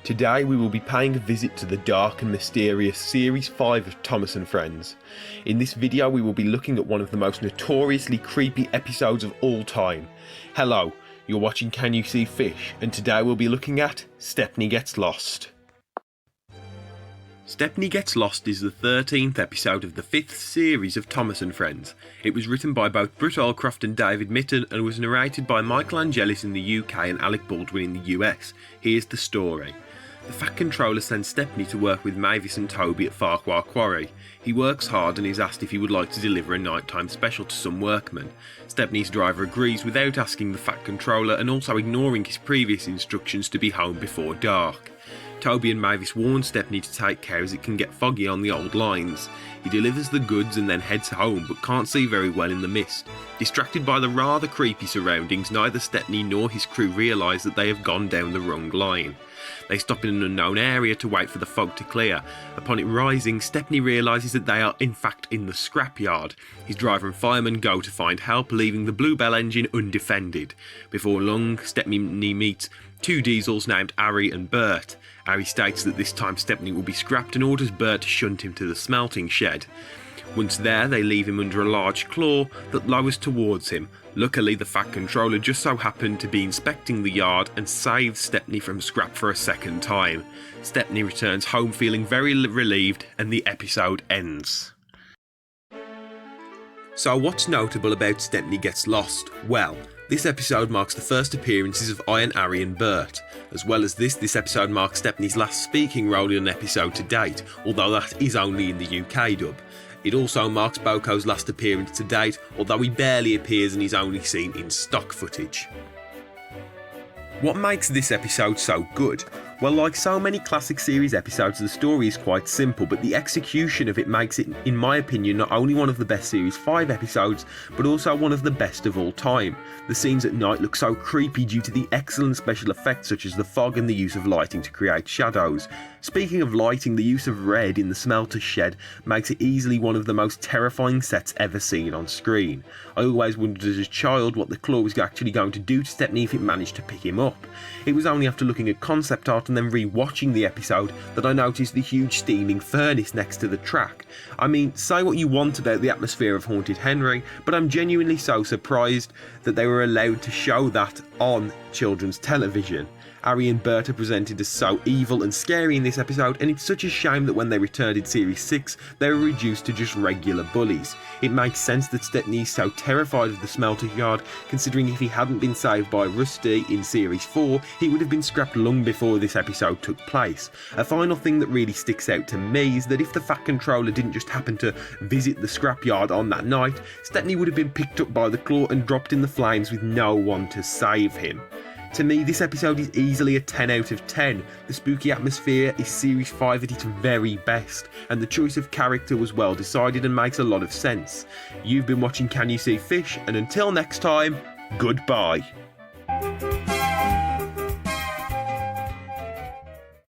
Today we will be paying a visit to the dark and mysterious Series 5 of Thomas & Friends. In this video we will be looking at one of the most notoriously creepy episodes of all time. Hello, you're watching Can You See Fish, and today we'll be looking at Stepney Gets Lost. Stepney Gets Lost is the 13th episode of the 5th series of Thomas & Friends. It was written by both Britt Allcroft and David Mitton and was narrated by Michael Angelis in the UK and Alec Baldwin in the US. Here's the story. The Fat Controller sends Stepney to work with Mavis and Toby at Farquhar Quarry. He works hard and is asked if he would like to deliver a nighttime special to some workmen. Stepney's driver agrees without asking the Fat Controller and also ignoring his previous instructions to be home before dark. Toby and Mavis warn Stepney to take care as it can get foggy on the old lines. He delivers the goods and then heads home but can't see very well in the mist. Distracted by the rather creepy surroundings, neither Stepney nor his crew realise that they have gone down the wrong line. They stop in an unknown area to wait for the fog to clear. Upon it rising, Stepney realises that they are in fact in the scrapyard. His driver and fireman go to find help, leaving the Bluebell engine undefended. Before long, Stepney meets two diesels named Harry and Bert. Harry states that this time Stepney will be scrapped and orders Bert to shunt him to the smelting shed. Once there, they leave him under a large claw that lowers towards him. Luckily, the Fat Controller just so happened to be inspecting the yard and saves Stepney from scrap for a second time. Stepney returns home feeling very relieved and the episode ends. So what's notable about Stepney Gets Lost? Well, this episode marks the first appearances of Iron, Harry and Bert. As well as this episode marks Stepney's last speaking role in an episode to date, although that is only in the UK dub. It also marks Boko's last appearance to date, although he barely appears and is only seen in stock footage. What makes this episode so good? Well, like so many classic series episodes, the story is quite simple, but the execution of it makes it, in my opinion, not only one of the best Series 5 episodes, but also one of the best of all time. The scenes at night look so creepy due to the excellent special effects such as the fog and the use of lighting to create shadows. Speaking of lighting, the use of red in the smelter shed makes it easily one of the most terrifying sets ever seen on screen. I always wondered as a child what the claw was actually going to do to Stepney if it managed to pick him up. It was only after looking at concept art and then re-watching the episode that I noticed the huge steaming furnace next to the track. I mean, say what you want about the atmosphere of Haunted Henry, but I'm genuinely so surprised that they were allowed to show that on children's television. Harry and Bert are presented as so evil and scary in this episode, and it's such a shame that when they returned in Series 6, they were reduced to just regular bullies. It makes sense that Stepney is so terrified of the smelter yard, considering if he hadn't been saved by Rusty in Series 4, he would have been scrapped long before this episode took place. A final thing that really sticks out to me is that if the Fat Controller didn't just happen to visit the scrapyard on that night, Stepney would have been picked up by the claw and dropped in the flames with no one to save him. To me, this episode is easily a 10 out of 10. The spooky atmosphere is Series 5 at its very best, and the choice of character was well decided and makes a lot of sense. You've been watching Can You See Fish, and until next time, goodbye.